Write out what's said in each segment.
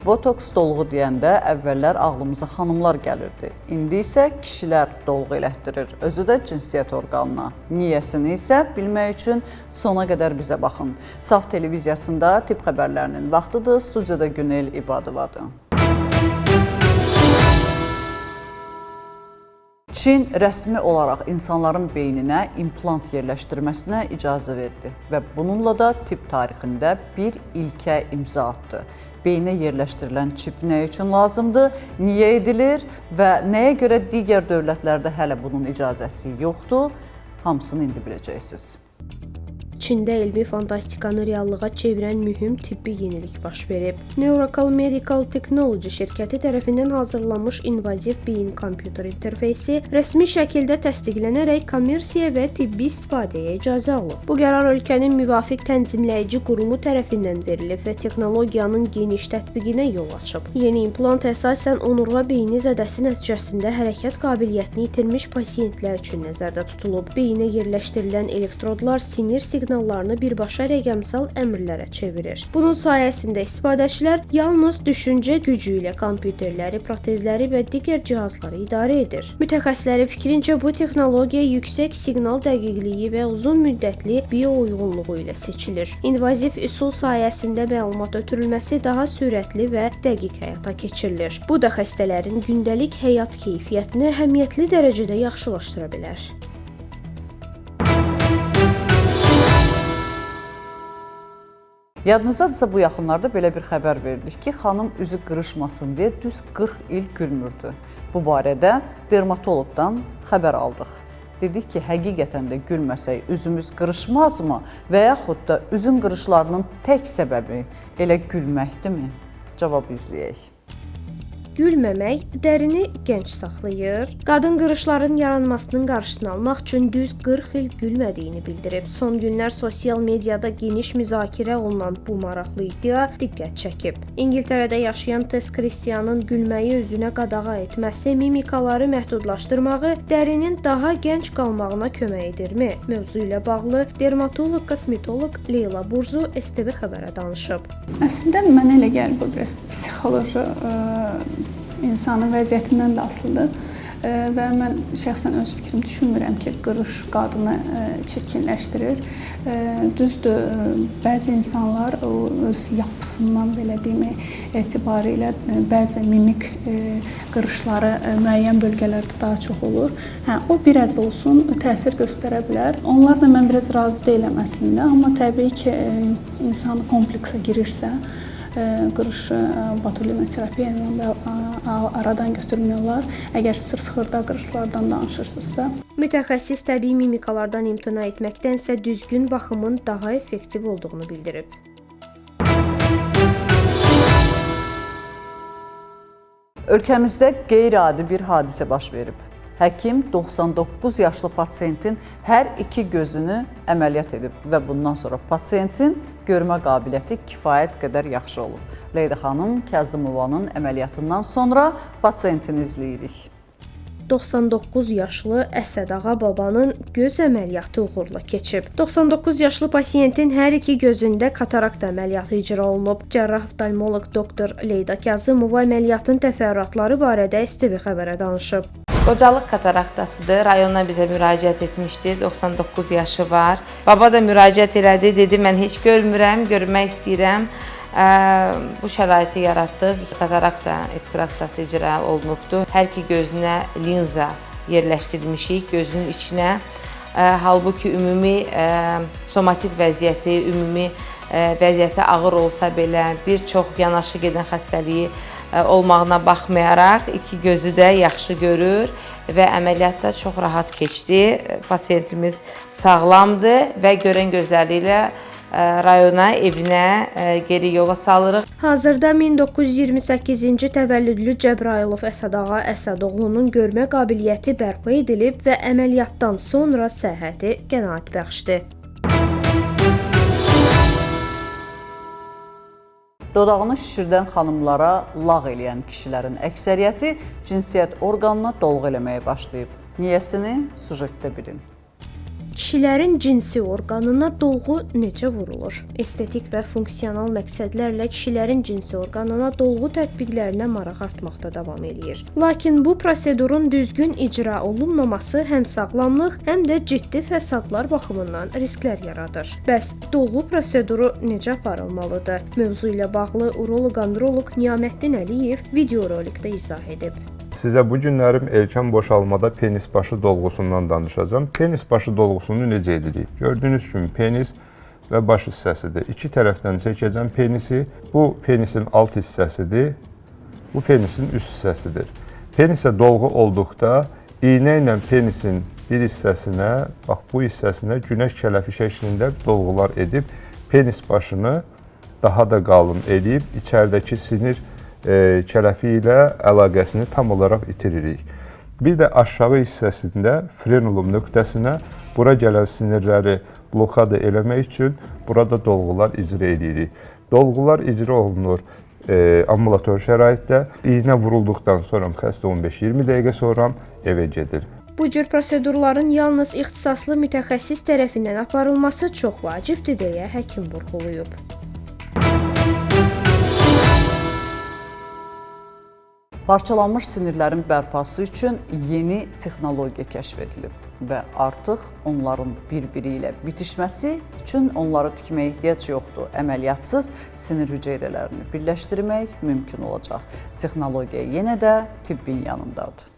botoks dolğu deyəndə əvvəllər ağlımıza xanımlar gəlirdi. İndi isə kişilər dolğu elətdirir, özü də cinsiyyət orqanına. Niyəsini isə bilmək üçün sona qədər bizə baxın. Saf televiziyasında tibb xəbərlərinin vaxtıdır, studiyada Günel İbadovadır. Çin rəsmi olaraq insanların beyninə implant yerləşdirməsinə icazə verdi və bununla da tibb tarixində bir ilkə imza atdı. Beynə yerləşdirilən çip nə üçün lazımdır, niyə edilir və nəyə görə digər dövlətlərdə hələ bunun icazəsi yoxdur, hamısını indi biləcəksiniz. Çində elmi fantastikanı reallığa çevirən mühüm tibbi yenilik baş verib. Neuracal Medical Technology şirkəti tərəfindən hazırlanmış invaziv beyin kompüter interfeysi rəsmi şəkildə təsdiqlənərək kommersiya və tibbi istifadəyə icazə alıb. Bu qərar ölkənin müvafiq tənzimləyici qurumu tərəfindən verilib və texnologiyanın geniş tətbiqinə yol açıb. Yeni implant əsasən onurğa beyni zədəsi nəticəsində hərəkət qabiliyyətini itirmiş pasiyentlər üçün nəzərdə tutulub. Beyinə yerləşdirilən elektrodlar sinir siqnallarını birbaşa rəqəmsal əmrlərə çevirir. Bunun sayəsində istifadəçilər yalnız düşüncə gücü ilə kompüterləri, protezləri və digər cihazları idarə edir. Mütəxəssislərin fikrincə bu texnologiya yüksək siqnal dəqiqliyi və uzun müddətli biouyğunluğu ilə seçilir. İnvaziv üsul sayəsində məlumat ötürülməsi daha sürətli və dəqiq həyata keçirilir. Bu da xəstələrin gündəlik həyat keyfiyyətini əhəmiyyətli dərəcədə yaxşılaşdıra bilər. Yadınızdadırsa bu yaxınlarda belə bir xəbər verdik ki, xanım üzü qırışmasın deyə düz 40 il gülmürdü. Bu barədə dermatoloqdan xəbər aldıq. Dedik ki, həqiqətən də gülməsək üzümüz qırışmazmı və yaxud da üzün qırışlarının tək səbəbi elə gülməkdirmi? Cavab izləyək. Gülməmək dərini gənc saxlayır. Qadın qırışların yaranmasının qarşısını almaq üçün düz 40 il gülmədiyini bildirib. Son günlər sosial mediada geniş müzakirə olunan bu maraqlı iddia diqqət çəkib. İngiltərədə yaşayan Tess Christianın gülməyi özünə qadağa etməsi, mimikaları məhdudlaşdırmağı dərinin daha gənc qalmağına kömək edirmi? Mövzu ilə bağlı dermatoloq, kosmetoloq Leyla Burzu STV xəbərə danışıb. Əslində mənə elə gəlir bu biraz psixoloji insanın vəziyyətindən də asılıdır və mən şəxsən öz fikrimi düşünmürəm ki, qırış qadını çirkinləşdirir. Düzdür, bəzi insanlar öz yapısından belə deyim, etibarilə bəzi mimik qırışları müəyyən bölgələrdə daha çox olur. O biraz olsun təsir göstərə bilər. Onlarla mən biraz razı deyiləm əslində, amma təbii ki, insan kompleksə girirsə, qırış botulin terapiya ilə aradan götürmüyorlar. Əgər sırf xırda qırışlardan danışırsınızsa. Mütəxəssis təbii mimikalardan imtina etməkdənsə düzgün baxımın daha effektiv olduğunu bildirib. Ölkəmizdə qeyri-adi bir hadisə baş verib. Həkim 99 yaşlı pasiyentin hər iki gözünü əməliyyat edib və bundan sonra pasiyentin görmə qabiliyyəti kifayət qədər yaxşı olub. Leyla xanım Kazımovanın əməliyyatından sonra pasiyentini izləyirik. 99 yaşlı Əsəd Ağa babanın göz əməliyyatı uğurla keçib. 99 yaşlı pasiyentin hər iki gözündə katarakt əməliyyatı icra olunub. Cərrah oftalmoloq doktor Leyla Kazımova əməliyyatın təfərrüatları barədə STV xəbərə danışıb. Qocalıq kataraktasıdır. Rayondan bizə müraciət etmişdi. 99 yaşı var. Baba da müraciət elədi. Dedi, mən heç görmürəm, görmək istəyirəm. Bu şəraiti yaratdıq. Katarakta ekstraksiyası icra olunubdur. Hər iki gözünə linza yerləşdirilmişik, gözünün içinə. Halbuki ümumi somatik vəziyyəti, ümumi vəziyyəti ağır olsa belə, bir çox yanaşı gedən xəstəliyi olmağına baxmayaraq iki gözü də yaxşı görür və əməliyyatda çox rahat keçdi. Pasiyentimiz sağlamdır və görən gözləri ilə rayona, evinə geri yola salırıq. Hazırda 1928-ci təvəllüdlü Cəbrayılov Əsəd Ağa Əsədoğlunun görmə qabiliyyəti bərpa edilib və əməliyyatdan sonra səhhəti qənaətbəxşdir. Dodağını şişirdən xanımlara lağ eləyən kişilərin əksəriyyəti cinsiyyət orqanına dolğu eləməyə başlayıb. Niyəsini sujetdə bilin. Kişilərin cinsi orqanına dolğu necə vurulur? Estetik və funksional məqsədlərlə kişilərin cinsi orqanına dolğu tətbiqlərinə maraq artmaqda davam eləyir. Lakin bu prosedurun düzgün icra olunmaması həm sağlamlıq, həm də ciddi fəsadlar baxımından risklər yaradır. Bəs dolğu proseduru necə aparılmalıdır? Mövzu ilə bağlı uroloq-androloq Niyaməddin Əliyev videorolikdə izah edib. Sizə bu günlərim erkən boşalmada penis başı dolğusundan danışacağam. Penis başı dolğusunu necə edirik? Gördüyünüz kimi penis və baş hissəsidir. İki tərəfdən çəkəcəm penisi. Bu penisin alt hissəsidir. Bu penisin üst hissəsidir. Penisə dolğu olduqda iynə ilə penisin bir hissəsinə, bax bu hissəsinə günəş kələfi şəklində dolğular edib penis başını daha da qalın edib içəridəki sinir kələfi ilə əlaqəsini tam olaraq itiririk. Bir də aşağı hissəsində frenulum nöqtəsinə bura gələn sinirləri blokada eləmək üçün burada dolğular icra edirik. Dolğular icra olunur ambulator şəraitdə. İynə vurulduqdan sonra xəstə 15-20 dəqiqə sonra evə gedir. Bu cür prosedurların yalnız ixtisaslı mütəxəssis tərəfindən aparılması çox vacibdir deyə həkim vurğulayıb. Parçalanmış sinirlərin bərpası üçün yeni texnologiya kəşf edilib və artıq onların bir-biri ilə bitişməsi üçün onları tikməyə ehtiyac yoxdur. Əməliyyatsız sinir hüceyrələrini birləşdirmək mümkün olacaq. Texnologiya yenə də tibbin yanındadır.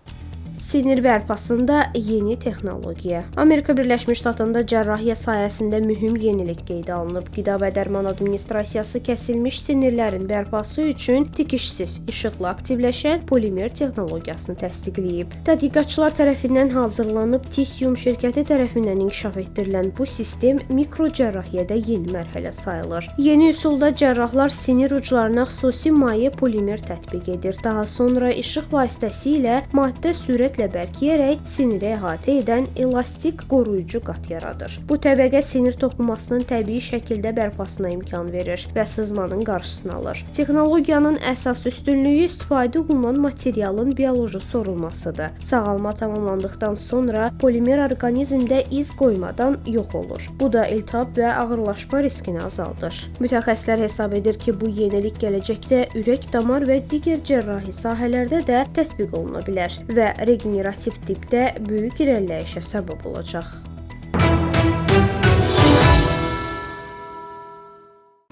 Sinir bərpasında yeni texnologiya. Amerika Birləşmiş Ştatında cərrahiyyə sayəsində mühüm yenilik qeydə alınıb. Qida və Dərman Administrasiyası kəsilmiş sinirlərin bərpası üçün tikişsiz, işıqla aktivləşən polimer texnologiyasını təsdiqləyib. Tədqiqatçılar tərəfindən hazırlanıb Tisium şirkəti tərəfindən inkişaf etdirilən bu sistem mikrocərrahiyyədə yeni mərhələ sayılır. Yeni üsulda cərrahlar sinir uclarına xüsusi maye polimer tətbiq edir. Daha sonra işıq vasitəsilə maddə sürətlə bərkiyərək siniri əhatə edən elastik qoruyucu qat yaradır. Bu təbəqə sinir toxumasının təbii şəkildə bərpasına imkan verir və sızmanın qarşısını alır. Texnologiyanın əsas üstünlüyü istifadə olunan materialın bioloji sorulmasıdır. Sağalma tamamlandıqdan sonra polimer orqanizmdə iz qoymadan yox olur. Bu da iltihab və ağırlaşma riskini azaldır. Mütəxəssislər hesab edir ki, bu yenilik gələcəkdə ürək, damar və digər cərrahi sahələrdə də tətbiq oluna bilər və regenerativ tipdə böyük irəliləyişə səbəb olacaq.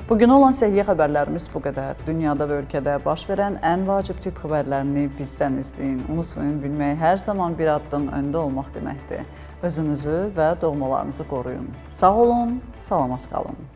Bugün olan səhiyyə xəbərlərimiz bu qədər. Dünyada və ölkədə baş verən ən vacib tibb xəbərlərini bizdən izləyin. Unutmayın, bilmək hər zaman bir addım öndə olmaq deməkdir. Özünüzü və doğmalarınızı qoruyun. Sağ olun, salamat qalın.